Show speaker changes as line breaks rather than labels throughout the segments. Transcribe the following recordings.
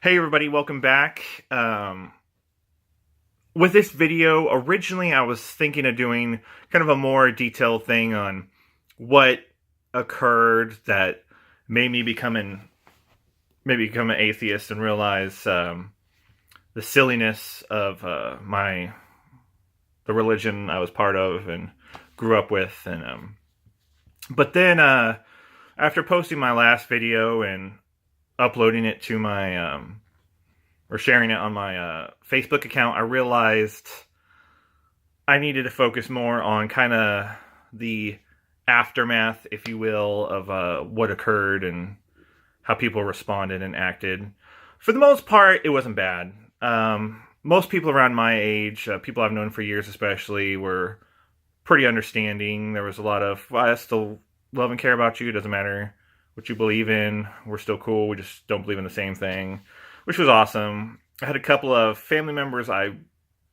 Hey everybody, welcome back. With this video, originally I was thinking of doing kind of a more detailed thing on what occurred that made me become an atheist and realize the silliness of the religion I was part of and grew up with. But then after posting my last video and uploading it to my or sharing it on my Facebook account, I realized I needed to focus more on kind of the aftermath, if you will, of what occurred and how people responded and acted. For the most part, it wasn't bad. Most people around my age, people I've known for years especially, were pretty understanding. There was a lot of, well, I still love and care about you. It doesn't matter what you believe in. We're still cool. We just don't believe in the same thing, which was awesome. I had a couple of family members I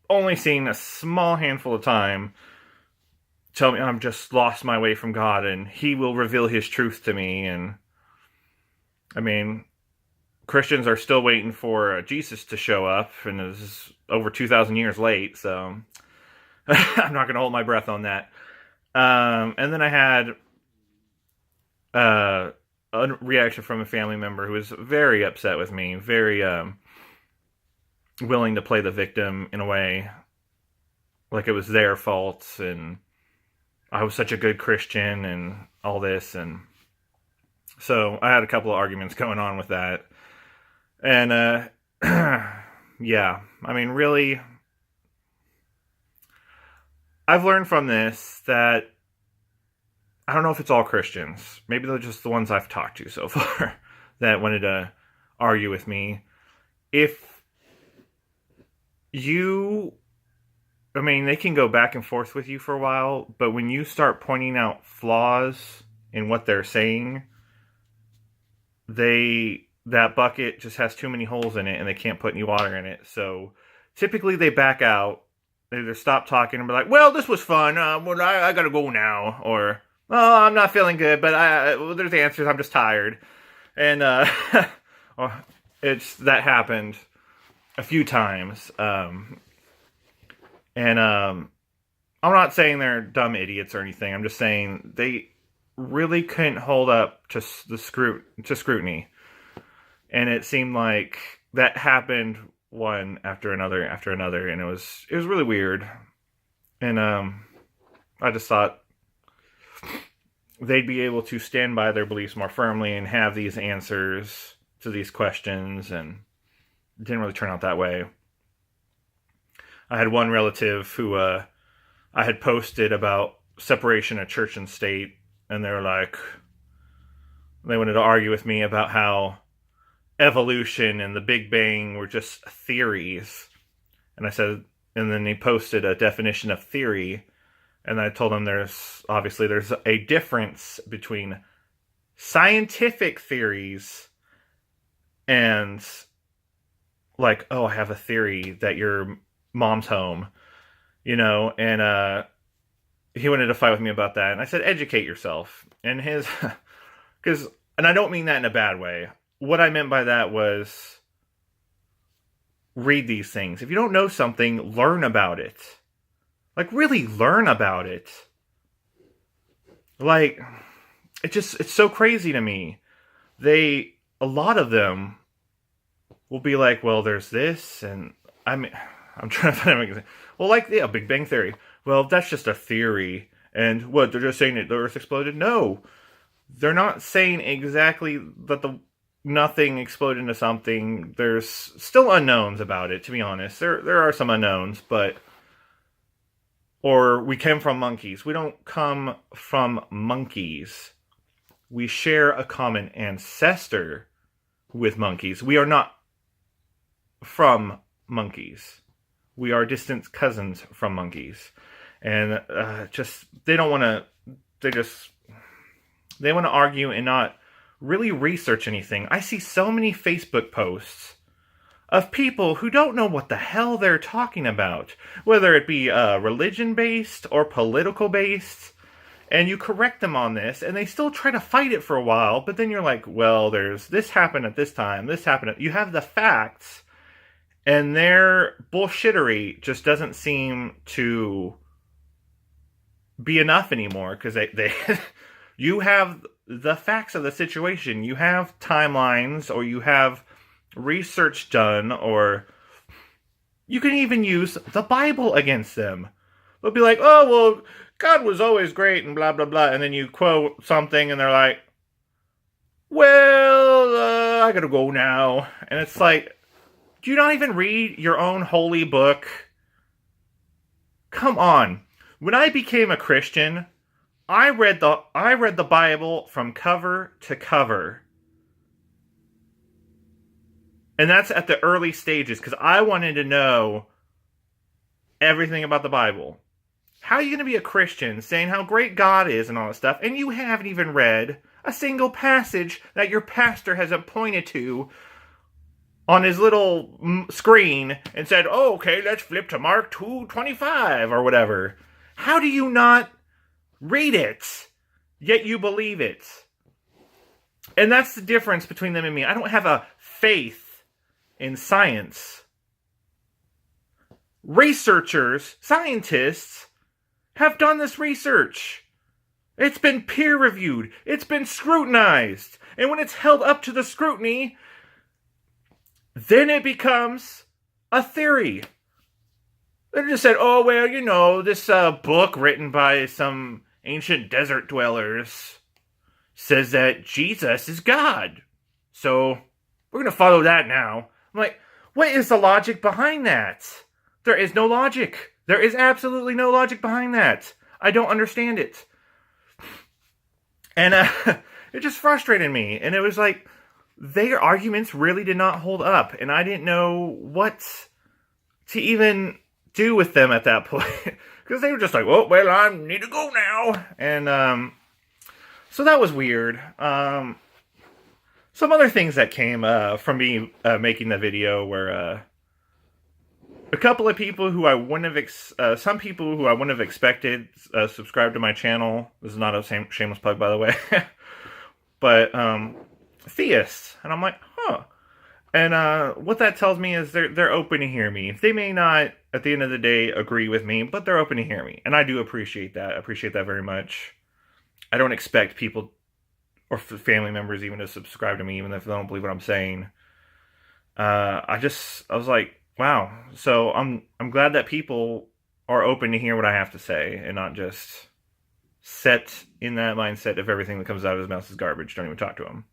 only seen a small handful of time tell me I'm just lost my way from God and He will reveal His truth to me. And I mean, Christians are still waiting for Jesus to show up, and this is over 2,000 years late, so I'm not going to hold my breath on that. And then I had a reaction from a family member who was very upset with me, very willing to play the victim in a way, like it was their fault, and I was such a good Christian and all this. And so I had a couple of arguments going on with that. And yeah, I mean, really, I've learned from this that I don't know if it's all Christians. Maybe they're just the ones I've talked to so far that wanted to argue with me. If you, I mean, they can go back and forth with you for a while, but when you start pointing out flaws in what they're saying, that bucket just has too many holes in it and they can't put any water in it. So typically they back out. They either stop talking and be like, well, this was fun. Well, I gotta go now. Or, oh, I'm not feeling good, but well, there's answers. I'm just tired. And that happened a few times. And I'm not saying they're dumb idiots or anything. I'm just saying they really couldn't hold up to scrutiny. And it seemed like that happened one after another, and it was really weird. And I just thought they'd be able to stand by their beliefs more firmly and have these answers to these questions, and it didn't really turn out that way. I had one relative who I had posted about separation of church and state, and they wanted to argue with me about how evolution and the Big Bang were just theories. And I said, and then he posted a definition of theory, and I told him there's a difference between scientific theories and like, oh, I have a theory that your mom's home, and he wanted to fight with me about that. And I said, educate yourself. And and I don't mean that in a bad way. What I meant by that was read these things. If you don't know something, learn about it. Like, really learn about it. Like, it's so crazy to me. A lot of them will be like, well, there's this, and I'm trying to find an example. Well, like, yeah, Big Bang Theory. Well, that's just a theory. And what, they're just saying that the Earth exploded? No. They're not saying exactly that nothing exploded into something. There's still unknowns about it, to be honest. There are some unknowns, or we came from monkeys. We don't come from monkeys. We share a common ancestor with monkeys. We are not from monkeys. We are distant cousins from monkeys. And they want to argue and not really research anything. I see so many Facebook posts of people who don't know what the hell they're talking about, whether it be religion-based or political-based. And you correct them on this, and they still try to fight it for a while, but then you're like, well, there's this happened at this time, this happened you have the facts, and their bullshittery just doesn't seem to be enough anymore, because they you have the facts of the situation, you have timelines, or you have research done, or you can even use the Bible against them. They'll be like, oh, well, God was always great and blah, blah, blah. And then you quote something and they're like, well, I gotta go now. And it's like, do you not even read your own holy book? Come on. When I became a Christian, I read the Bible from cover to cover. And that's at the early stages, because I wanted to know everything about the Bible. How are you going to be a Christian saying how great God is and all that stuff, and you haven't even read a single passage that your pastor has pointed to on his little screen and said, oh, okay, let's flip to Mark 2:25 or whatever. How do you not read it, yet you believe it? And that's the difference between them and me. I don't have a faith in science. Researchers, scientists, have done this research. It's been peer-reviewed. It's been scrutinized. And when it's held up to the scrutiny, then it becomes a theory. They just said, oh, well, you know, this book written by some ancient desert dwellers says that Jesus is God. So we're going to follow that now. I'm like, what is the logic behind that? There is no logic. There is absolutely no logic behind that. I don't understand it. And it just frustrated me. And it was like, their arguments really did not hold up. And I didn't know what to even do with them at that point. Because they were just like, oh, well, I need to go now. And so that was weird. Some other things that came from me making the video were a couple of people who I wouldn't have, some people who I wouldn't have expected subscribe to my channel. This is not a shameless plug, by the way. But theists, and I'm like, huh. And what that tells me is they're open to hear me. They may not, at the end of the day, agree with me, but they're open to hear me, and I do appreciate that. I appreciate that very much. I don't expect people or family members even to subscribe to me, even if they don't believe what I'm saying. I was like, wow. So I'm glad that people are open to hear what I have to say and not just set in that mindset of everything that comes out of his mouth is garbage. Don't even talk to him.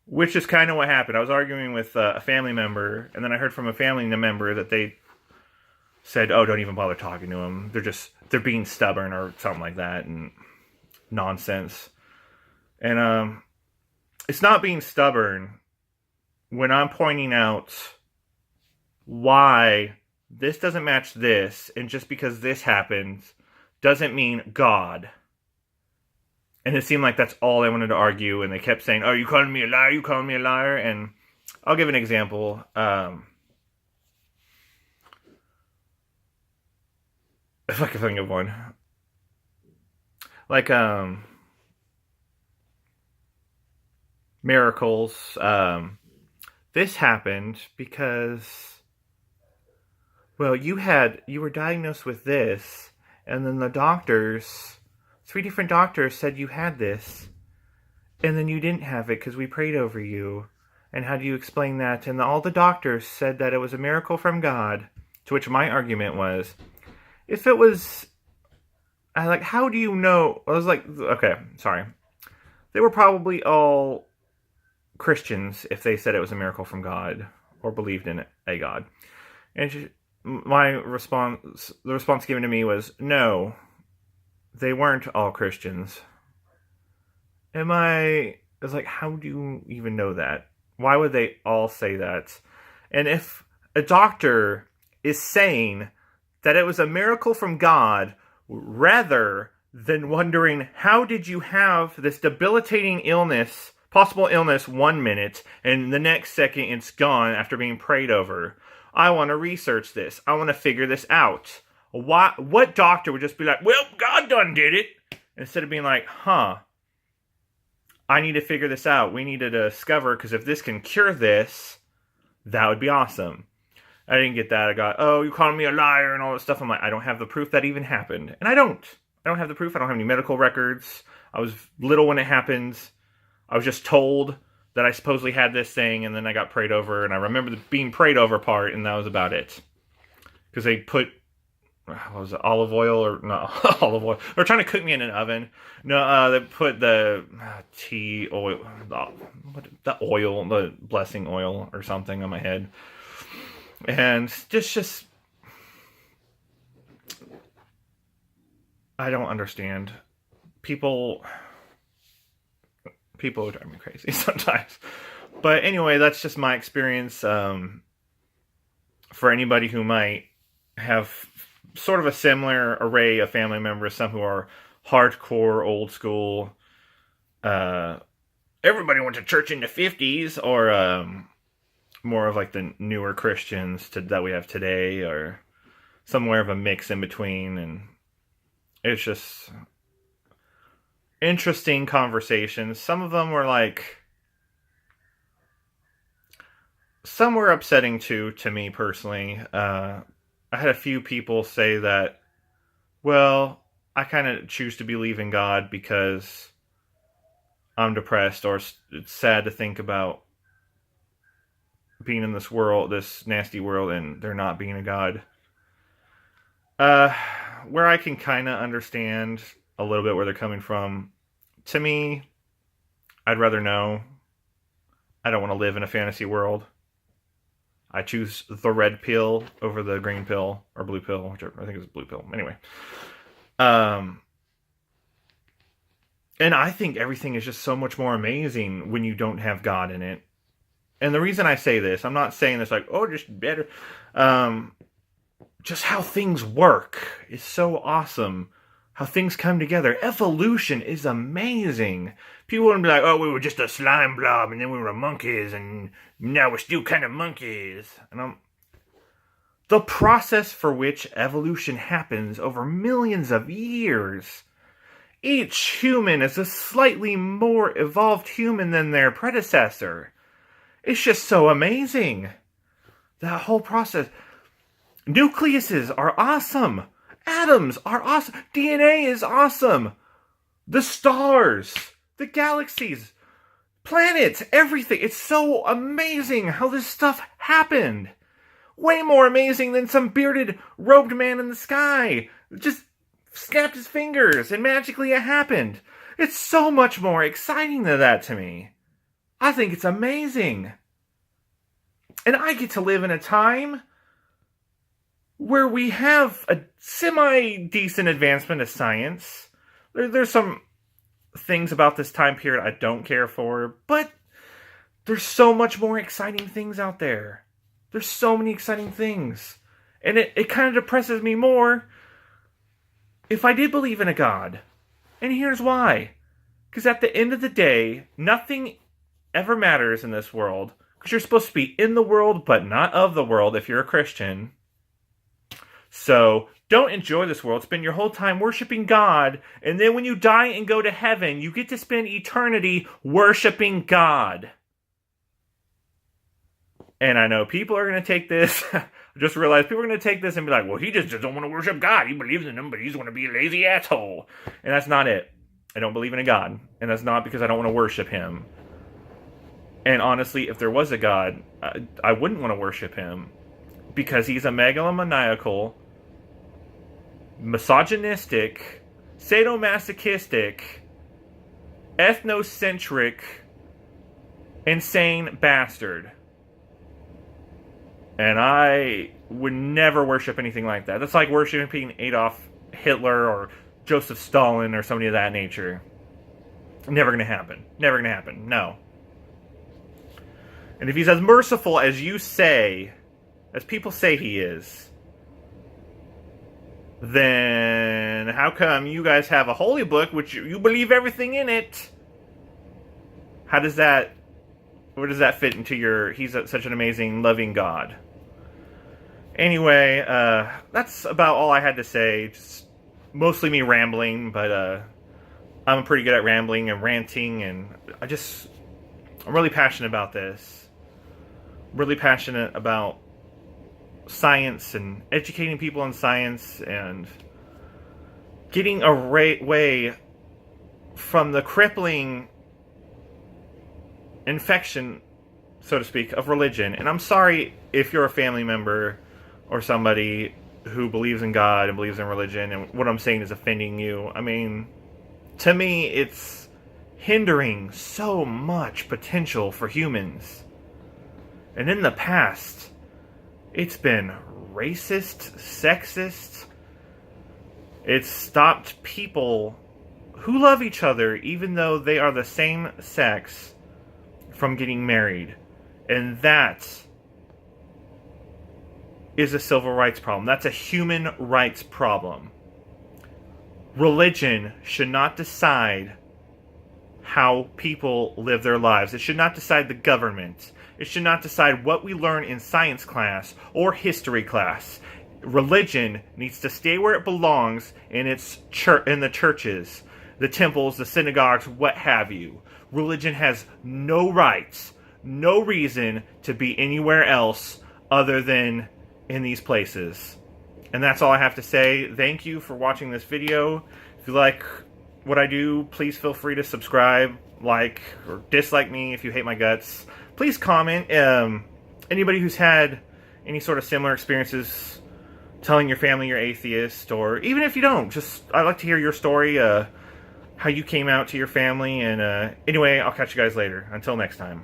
Which is kind of what happened. I was arguing with a family member, and then I heard from a family member that they said, oh, don't even bother talking to him. They're being stubborn or something like that, and nonsense. And it's not being stubborn when I'm pointing out why this doesn't match this, and just because this happens doesn't mean God. And it seemed like that's all they wanted to argue, and they kept saying, oh, you calling me a liar, you calling me a liar? And I'll give an example. If I can think of one. Like, miracles. This happened because, well, you were diagnosed with this, and then the doctors, 3 different doctors said you had this, and then you didn't have it because we prayed over you. And how do you explain that? And all the doctors said that it was a miracle from God, to which my argument was, if it was, how do you know? I was like, okay, sorry. They were probably all Christians if they said it was a miracle from God or believed in a God. And the response given to me was, no, they weren't all Christians. I was like, how do you even know that? Why would they all say that? And if a doctor is saying that it was a miracle from God, rather than wondering, how did you have this debilitating illness, possible illness 1 minute, and the next second it's gone after being prayed over? I want to research this. I want to figure this out. What doctor would just be like, well, God done did it. Instead of being like, I need to figure this out. We need to discover, because if this can cure this, that would be awesome. I didn't get that. I got, you calling me a liar and all that stuff. I'm like, I don't have the proof that even happened. And I don't have the proof. I don't have any medical records. I was little when it happened. I was just told that I supposedly had this thing, and then I got prayed over, and I remember the being prayed over part, and that was about it. Because they put, what was it, olive oil, or not olive oil. They're trying to cook me in an oven. No, they put the tea oil, the oil, the blessing oil or something on my head. And just, I don't understand. People drive me crazy sometimes. But anyway, that's just my experience. For anybody who might have sort of a similar array of family members, some who are hardcore, old school, everybody went to church in the 50s, or more of like the newer Christians that we have today, or somewhere of a mix in between. And it's just interesting conversations. Some of them were like, some were upsetting too, to me personally. I had a few people say that, well, I kind of choose to believe in God because I'm depressed, or it's sad to think about being in this world, this nasty world, and there not being a God. Where I can kind of understand a little bit where they're coming from. To me, I'd rather know. I don't want to live in a fantasy world. I choose the red pill over the green pill, or blue pill, whichever. I think it's blue pill. Anyway. And I think everything is just so much more amazing when you don't have God in it. And the reason I say this, I'm not saying this like, just better. Just how things work is so awesome. How things come together. Evolution is amazing. People wouldn't be like, we were just a slime blob, and then we were monkeys, and now we're still kind of monkeys. And the process for which evolution happens over millions of years. Each human is a slightly more evolved human than their predecessor. It's just so amazing. That whole process. Nucleuses are awesome. Atoms are awesome. DNA is awesome. The stars, the galaxies, planets, everything. It's so amazing how this stuff happened. Way more amazing than some bearded, robed man in the sky. Just snapped his fingers and magically it happened. It's so much more exciting than that to me. I think it's amazing. And I get to live in a time where we have a semi-decent advancement of science. There's some things about this time period I don't care for, but there's so much more exciting things out there. There's so many exciting things. And it kind of depresses me more if I did believe in a God. And here's why. Because at the end of the day, nothing ever matters in this world. Because you're supposed to be in the world, but not of the world if you're a Christian. So, don't enjoy this world. Spend your whole time worshiping God. And then when you die and go to heaven, you get to spend eternity worshiping God. And I know people are going to take this. I just realized people are going to take this and be like, well, he just don't want to worship God. He believes in him, but he's going to be a lazy asshole. And that's not it. I don't believe in a God. And that's not because I don't want to worship him. And honestly, if there was a God, I wouldn't want to worship him. Because he's a megalomaniacal, misogynistic, sadomasochistic, ethnocentric, insane bastard. And I would never worship anything like that. That's like worshiping Adolf Hitler or Joseph Stalin or somebody of that nature. Never going to happen. Never going to happen. No. And if he's as merciful as you say, as people say he is, then how come you guys have a holy book which you believe everything in it? How does that, where does that fit into your, he's such an amazing, loving God? Anyway, that's about all I had to say. Just mostly me rambling, but I'm pretty good at rambling and ranting, and I'm really passionate about this. Really passionate about science and educating people on science and getting away from the crippling infection, so to speak, of religion. And I'm sorry if you're a family member or somebody who believes in God and believes in religion, and what I'm saying is offending you. I mean, to me, it's hindering so much potential for humans. And in the past, it's been racist, sexist. It's stopped people who love each other, even though they are the same sex, from getting married. And that is a civil rights problem. That's a human rights problem. Religion should not decide how people live their lives. It should not decide the government. It should not decide what we learn in science class or history class. Religion needs to stay where it belongs in the churches, the temples, the synagogues, what have you. Religion has no rights, no reason to be anywhere else other than in these places. And that's all I have to say. Thank you for watching this video. If you like what I do, please feel free to subscribe, like, or dislike me if you hate my guts. Please comment. Anybody who's had any sort of similar experiences telling your family you're atheist, or even if you don't, I'd like to hear your story, how you came out to your family. And anyway, I'll catch you guys later. Until next time.